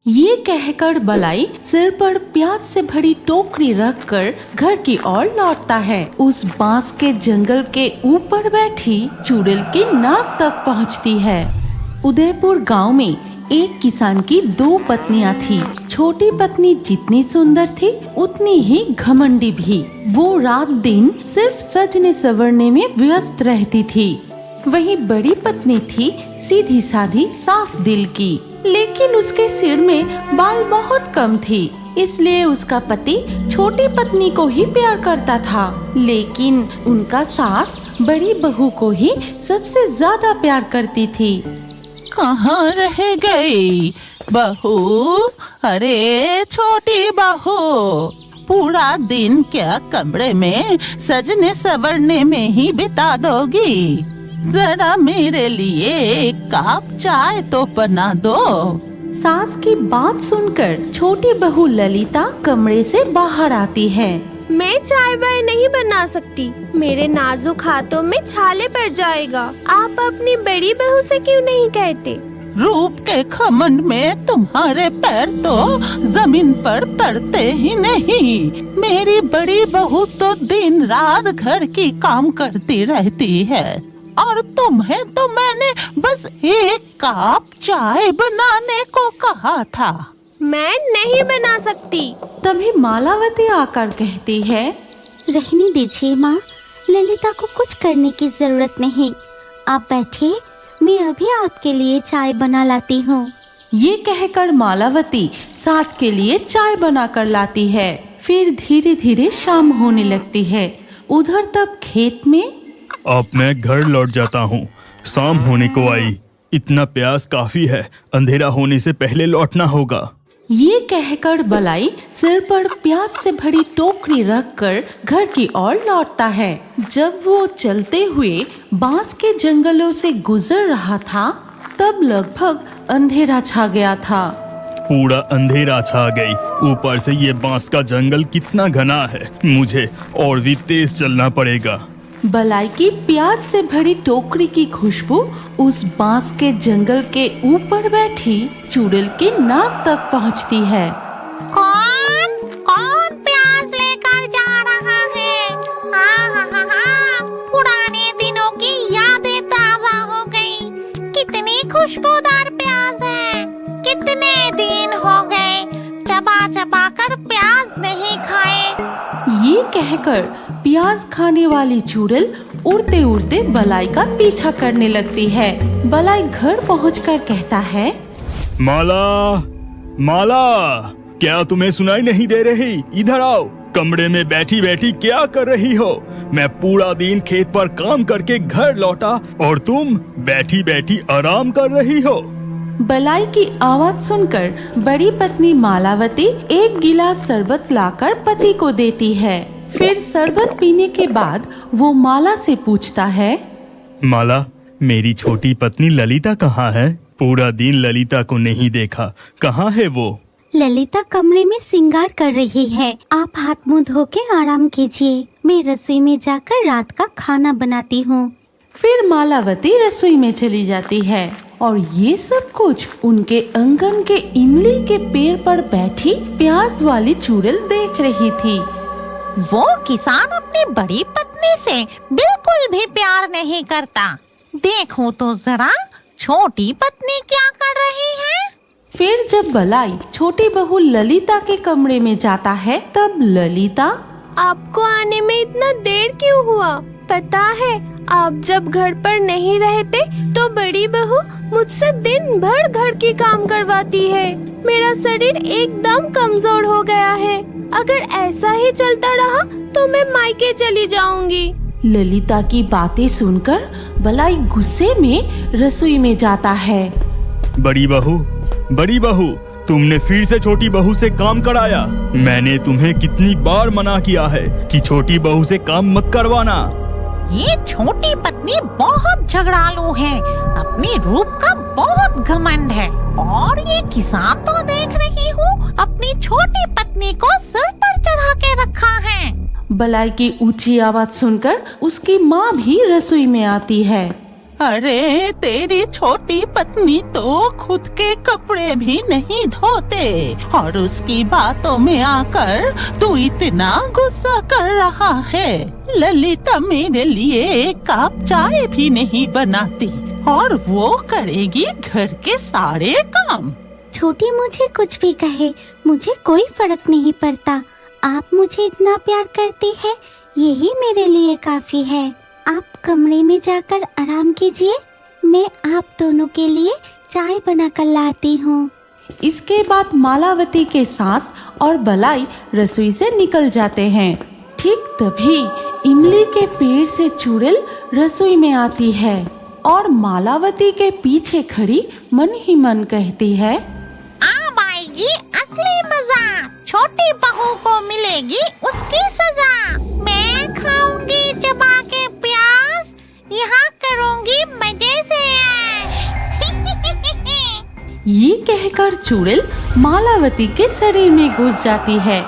ये कहकर बलाई सिर पर प्याज से भरी टोकरी रखकर घर की ओर लौटता है। उस बांस के जंगल के ऊपर बैठी चुड़ैल की नाक तक पहुंचती है। उदयपुर गांव में एक किसान की 2 पत्नियां थी। छोटी पत्नी जितनी सुंदर थी उतनी ही घमंडी भी। वो रात दिन सिर्फ सजने संवरने में व्यस्त रहती थी। वहीं बड़ी पत्नी थी सीधी साधी साफ दिल की, लेकिन उसके सिर में बाल बहुत कम थी। इसलिए उसका पति छोटी पत्नी को ही प्यार करता था, लेकिन उनका सास बड़ी बहू को ही सबसे ज्यादा प्यार करती थी। कहाँ रह गई बहू? अरे छोटी बहू, पूरा दिन क्या कमरे में सजने संवरने में ही बिता दोगी? जरा मेरे लिए एक कप चाय तो बना दो। सास की बात सुनकर छोटी बहू ललिता कमरे से बाहर आती है। मैं चाय वाय नहीं बना सकती, मेरे नाजुक हाथों में छाले पड़ जाएगा। आप अपनी बड़ी बहू से क्यों नहीं कहते? रूप के घमंड में तुम्हारे पैर तो जमीन पर पड़ते ही नहीं। मेरी बड़ी बहू तो दिन रात घर की काम करती रहती है, और तुम्हें तो मैंने बस एक कप चाय बनाने को कहा था। मैं नहीं बना सकती। तभी मालावती आकर कहती है, रहने दीजिए माँ, ललिता को कुछ करने की जरूरत नहीं। आप बैठिए, मैं अभी आपके लिए चाय बना लाती हूँ। ये कहकर मालावती सास के लिए चाय बनाकर लाती है। फिर धीरे धीरे शाम होने लगती है। उधर तब खेत में अब मैं घर लौट जाता हूँ, शाम होने को आई। इतना प्यास काफी है, अंधेरा होने से पहले लौटना होगा। ये कहकर बलाई सिर पर प्याज से भरी टोकरी रखकर घर की ओर लौटता है। जब वो चलते हुए बांस के जंगलों से गुजर रहा था, तब लगभग अंधेरा छा गया था। पूरा अंधेरा छा गई, ऊपर से ये बांस का जंगल कितना घना है। मुझे और भी तेज चलना पड़ेगा। बलाई की प्याज से भरी टोकरी की खुशबू उस बांस के जंगल के ऊपर बैठी चुड़ैल की नाक तक पहुंचती है। कौन प्याज लेकर जा रहा है? पुराने दिनों की यादें ताजा हो गई। कितनी खुशबूदार प्याज है। कितने दिन हो गए चबा चबा कर प्याज नहीं खाए। ये कहकर प्याज खाने वाली चुड़ैल उड़ते उड़ते बलाई का पीछा करने लगती है। बलाई घर पहुंचकर कहता है, माला, माला, क्या तुम्हें सुनाई नहीं दे रही? इधर आओ। कमरे में बैठी बैठी क्या कर रही हो? मैं पूरा दिन खेत पर काम करके घर लौटा और तुम बैठी बैठी आराम कर रही हो। बलाई की आवाज सुनकर बड़ी पत्नी मालावती एक गिलास शरबत लाकर पति को देती है। फिर शरबत पीने के बाद वो माला से पूछता है, माला, मेरी छोटी पत्नी ललिता कहाँ है? पूरा दिन ललिता को नहीं देखा, कहाँ है वो? ललिता कमरे में श्रृंगार कर रही है। आप हाथ मुंह धो के आराम कीजिए, मैं रसोई में जाकर रात का खाना बनाती हूँ। फिर मालावती रसोई में चली जाती है और ये सब कुछ उनके आंगन के इमली के पेड़ पर बैठी प्याज वाली चुड़ैल देख रही थी। वो किसान अपनी बड़ी पत्नी से बिल्कुल भी प्यार नहीं करता। देखो तो जरा छोटी पत्नी क्या कर रही है। फिर जब बलाई छोटी बहू ललिता के कमरे में जाता है, तब ललिता, आपको आने में इतना देर क्यों हुआ? पता है, आप जब घर पर नहीं रहते तो बड़ी बहू मुझसे दिन भर घर की काम करवाती है। मेरा शरीर एकदम कमजोर हो गया है। अगर ऐसा ही चलता रहा तो मैं मायके चली जाऊंगी। ललिता की बातें सुनकर बलाई गुस्से में रसोई में जाता है। बड़ी बहू, तुमने फिर से छोटी बहू से काम कराया। मैंने तुम्हें कितनी बार मना किया है कि छोटी बहू से काम मत करवाना। ये छोटी पत्नी बहुत झगड़ालू है। अपनी रूप का बहुत घमंड है। और ये किसान तो देख रही हूँ अपनी छोटी पत्नी को सिर पर चढ़ा के रखा है। बलाई की ऊंची आवाज सुनकर उसकी माँ भी रसोई में आती है। अरे तेरी छोटी पत्नी तो खुद के कपड़े भी नहीं धोते और उसकी बातों में आकर तू इतना गुस्सा कर रहा है। ललिता मेरे लिए एक कप चाय भी नहीं बनाती और वो करेगी घर के सारे काम। छोटी मुझे कुछ भी कहे, मुझे कोई फर्क नहीं पड़ता। आप मुझे इतना प्यार करती है, यही मेरे लिए काफी है। आप कमरे में जाकर आराम कीजिए, मैं आप दोनों के लिए चाय बनाकर लाती हूँ। इसके बाद मालावती के सास और बलाई रसोई से निकल जाते हैं। ठीक तभी इमली के पेड़ से चुड़ैल रसोई में आती है और मालावती के पीछे खड़ी मन ही मन कहती है, अब आएगी असली मजा, छोटी बहू को मिलेगी उसकी सजा। मैं खाऊंगी चबा के प्याज, यहाँ करूंगी मजे से ऐश। ये कहकर चुड़ैल मालावती के शरीर में घुस जाती है।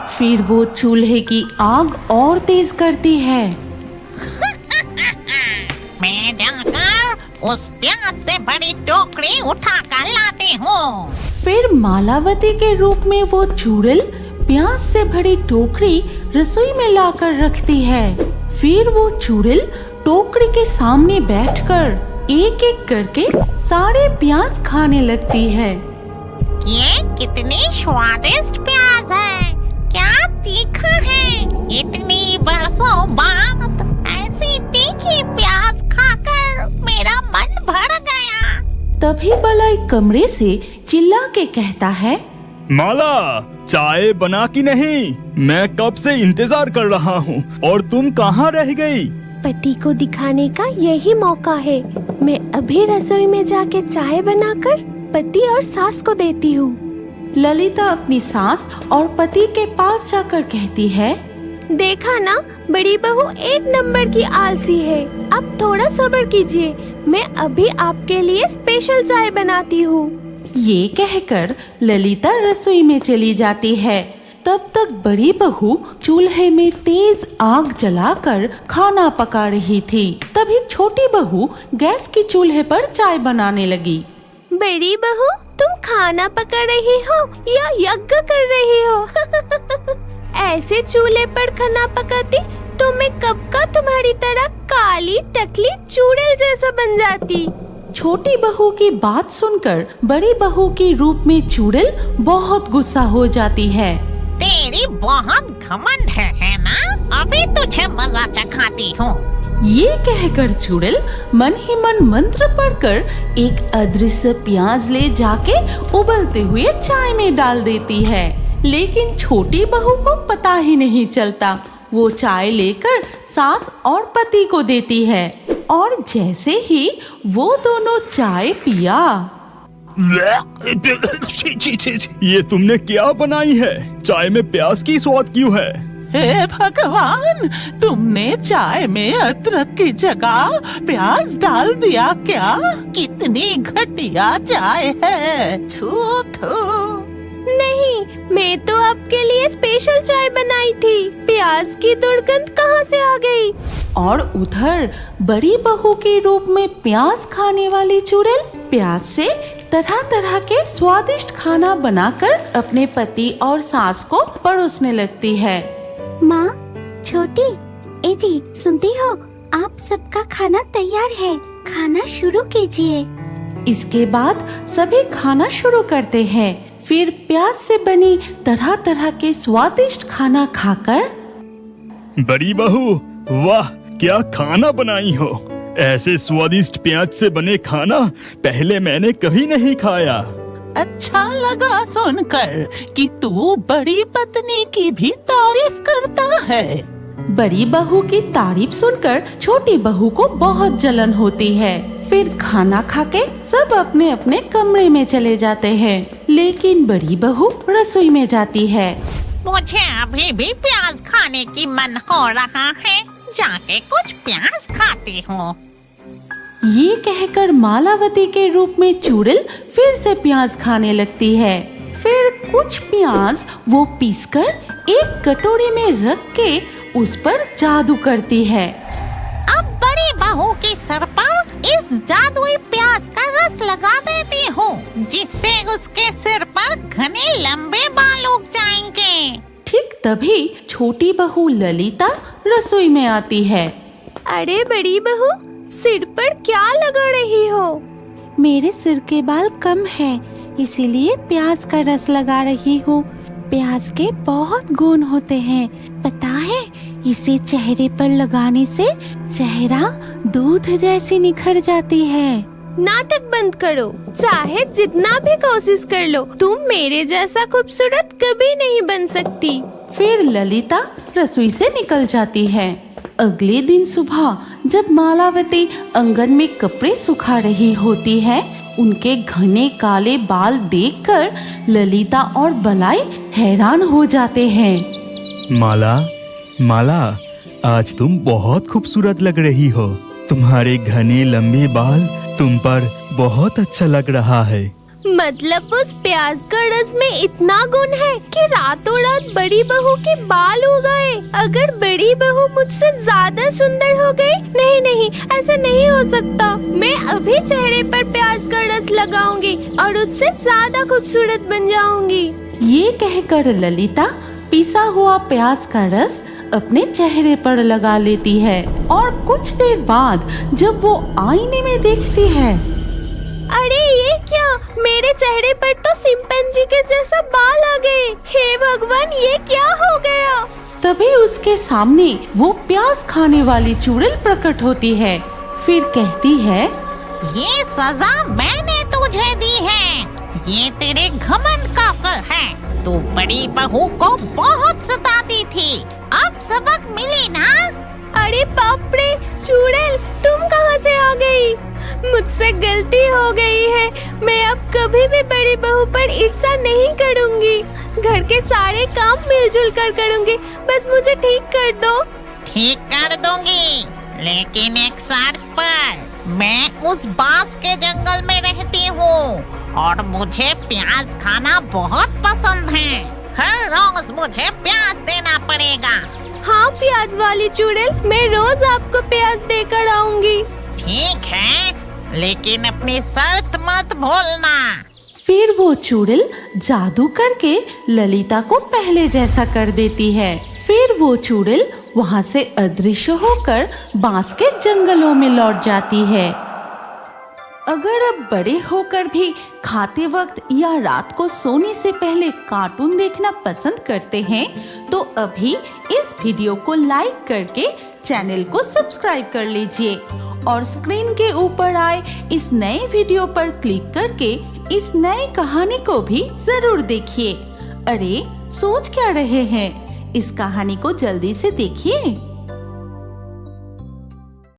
फिर वो चूल्हे की आग और तेज करती है। मैं जाकर उस प्याज से भरी टोकरी उठा कर लाती हूँ। फिर मालावती के रूप में वो चुड़ैल प्याज से भरी टोकरी रसोई में लाकर रखती है। फिर वो चुड़ैल टोकरी के सामने बैठकर एक एक करके सारे प्याज खाने लगती है। ये कितनी स्वादिष्ट प्याज है, क्या तीखा है। इतनी बरसों बाद ऐसी तीखी प्याज खाकर मेरा मन भर गया। तभी बलाई कमरे से चिल्ला के कहता है, माला, चाय बना कि नहीं? मैं कब से इंतजार कर रहा हूँ और तुम कहाँ रह गई? पति को दिखाने का यही मौका है। मैं अभी रसोई में जाके चाय बनाकर पति और सास को देती हूँ। ललिता अपनी सास और पति के पास जाकर कहती है, देखा ना, बड़ी बहू एक नंबर की आलसी है। अब थोड़ा सब्र कीजिए, मैं अभी आपके लिए स्पेशल चाय बनाती हूँ। ये कहकर ललिता रसोई में चली जाती है। तब तक बड़ी बहू चूल्हे में तेज आग जलाकर खाना पका रही थी। तभी छोटी बहू गैस की चूल्हे पर चाय बनाने लगी। बड़ी बहू, तुम खाना पका रही हो या यज्ञ कर रही हो? ऐसे चूल्हे पर खाना पकाती तो मैं कब का तुम्हारी तरह काली टकली चुड़ैल जैसा बन जाती। छोटी बहू की बात सुनकर बड़ी बहू के रूप में चुड़ैल बहुत गुस्सा हो जाती है। तेरी बहुत घमंड है ना? अभी तुझे मजा चखाती हूँ। ये कहकर चुड़ैल मन ही मन मंत्र पढ़कर एक अदृश्य प्याज ले जाके उबलते हुए चाय में डाल देती है। लेकिन छोटी बहू को पता ही नहीं चलता। वो चाय लेकर सास और पति को देती है और जैसे ही वो दोनों चाय पिया, ये तुमने क्या बनाई है? चाय में प्याज की स्वाद क्यों है? हे भगवान, तुमने चाय में अदरक की जगह प्याज डाल दिया क्या? कितनी घटिया चाय है। थू थू। नहीं, मैं तो आपके लिए स्पेशल चाय बनाई थी। प्याज की दुर्गंध कहाँ से आ गई? और उधर बड़ी बहू के रूप में प्याज खाने वाली चुड़ैल प्याज से तरह तरह के स्वादिष्ट खाना बनाकर अपने पति और सास को परोसने लगती है। माँ, छोटी, ए जी, सुनती हो? आप सबका खाना तैयार है, खाना शुरू कीजिए। इसके बाद सभी खाना शुरू करते हैं। फिर प्याज से बनी तरह तरह के स्वादिष्ट खाना खाकर, बड़ी बहू, वाह, क्या खाना बनाई हो। ऐसे स्वादिष्ट प्याज से बने खाना पहले मैंने कभी नहीं खाया। अच्छा लगा सुनकर कि तू बड़ी पत्नी की भी तारीफ करता है। बड़ी बहू की तारीफ सुनकर छोटी बहू को बहुत जलन होती है। फिर खाना खाके सब अपने अपने कमरे में चले जाते हैं। लेकिन बड़ी बहू रसोई में जाती है। मुझे अभी भी प्याज खाने की मन हो रहा है, जाके कुछ प्याज खाती हूँ। ये कहकर मालावती के रूप में चुड़ैल फिर से प्याज खाने लगती है। फिर कुछ प्याज वो पीसकर एक कटोरी में रख के उस पर जादू करती है। अब बड़ी बहू के सर पर इस जादुई प्याज का रस लगा देती हूँ, जिससे उसके सिर पर घने लंबे बाल उग जाएंगे। ठीक तभी छोटी बहू ललिता रसोई में आती है। अरे बड़ी बहू, सिर पर क्या लगा रही हो? मेरे सिर के बाल कम है, इसीलिए प्याज का रस लगा रही हूँ। प्याज के बहुत गुण होते हैं, पता है? इसे चेहरे पर लगाने से चेहरा दूध जैसी निखर जाती है। नाटक बंद करो। चाहे जितना भी कोशिश कर लो, तुम मेरे जैसा खूबसूरत कभी नहीं बन सकती। फिर ललिता रसोई से निकल जाती है। अगले दिन सुबह जब मालावती आंगन में कपड़े सुखा रही होती है, उनके घने काले बाल देखकर ललिता और बलाई हैरान हो जाते हैं। माला, माला, आज तुम बहुत खूबसूरत लग रही हो। तुम्हारे घने लंबे बाल तुम पर बहुत अच्छा लग रहा है। मतलब उस प्याज का रस में इतना गुण है कि रातों रात बड़ी बहू के बाल हो गए। अगर बड़ी बहू मुझसे ज्यादा सुंदर हो गई, नहीं नहीं, ऐसा नहीं हो सकता। मैं अभी चेहरे पर प्याज का रस लगाऊंगी और उससे ज्यादा खूबसूरत बन जाऊंगी। ये कहकर ललिता पिसा हुआ प्याज का रस अपने चेहरे पर लगा लेती है और कुछ देर बाद जब वो आईने में देखती है, अरे ये क्या, मेरे चेहरे पर तो चिंपैंजी के जैसा बाल आ गए। हे भगवान, ये क्या हो गया? तभी उसके सामने वो प्याज खाने वाली चुड़ैल प्रकट होती है। फिर कहती है, ये सजा मैंने तुझे दी है। ये तेरे घमंड का फल है। तू बड़ी बहू को बहुत सताती थी, अब सबक मिली ना? अरे बाप रे, चुड़ैल तुम कहाँ से आ गई? मुझसे गलती हो गई है। मैं अब कभी भी बड़ी बहू पर ईर्ष्या नहीं करूँगी। घर के सारे काम मिलजुल कर करूँगी। बस मुझे ठीक कर दो। ठीक कर दूंगी, लेकिन एक शर्त पर। मैं उस बांस के जंगल में रहती हूँ और मुझे प्याज खाना बहुत पसंद है। हर रोज मुझे प्याज देना पड़ेगा। हाँ प्याज वाली चुड़ैल, मैं रोज आपको प्याज देकर आऊंगी। ठीक है, लेकिन अपनी शर्त मत भूलना। फिर वो चुड़ैल जादू करके ललिता को पहले जैसा कर देती है। फिर वो चुड़ैल वहाँ से अदृश्य होकर बांस के जंगलों में लौट जाती है। अगर अब बड़े होकर भी खाते वक्त या रात को सोने से पहले कार्टून देखना पसंद करते हैं, तो अभी इस वीडियो को लाइक करके चैनल को सब्सक्राइब कर लीजिए और स्क्रीन के ऊपर आए इस नए वीडियो पर क्लिक करके इस नई कहानी को भी जरूर देखिए। अरे सोच क्या रहे हैं, इस कहानी को जल्दी से देखिए।